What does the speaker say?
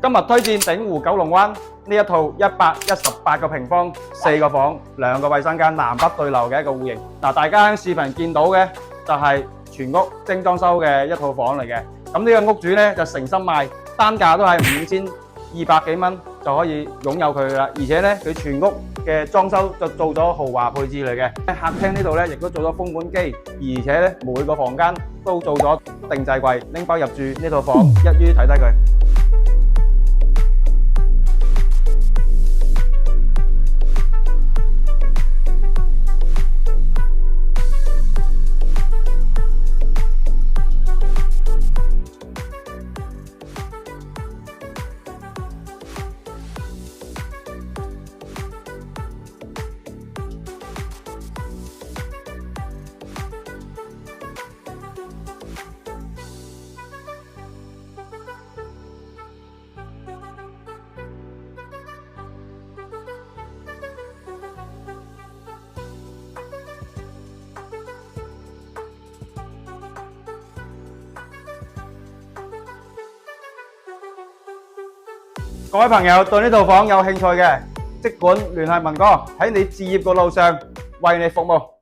今日推薦鼎湖九龍灣呢一套118個平方，4個房，2個衛生間，南北對流嘅一個戶型。嗱，大家喺視頻見到嘅就係全屋精裝修嘅一套房嚟嘅。咁呢個屋主咧就誠心賣，單價都係5200幾蚊就可以擁有佢啦。而且咧佢全屋嘅裝修就做咗豪華配置嚟嘅。客廳呢度咧亦都做咗風管機，而且咧每個房間都做咗定制櫃，拎包入住呢套房，一於睇睇佢。各位朋友對呢套房有興趣嘅，即管聯繫文哥，喺你置業嘅路上為你服務。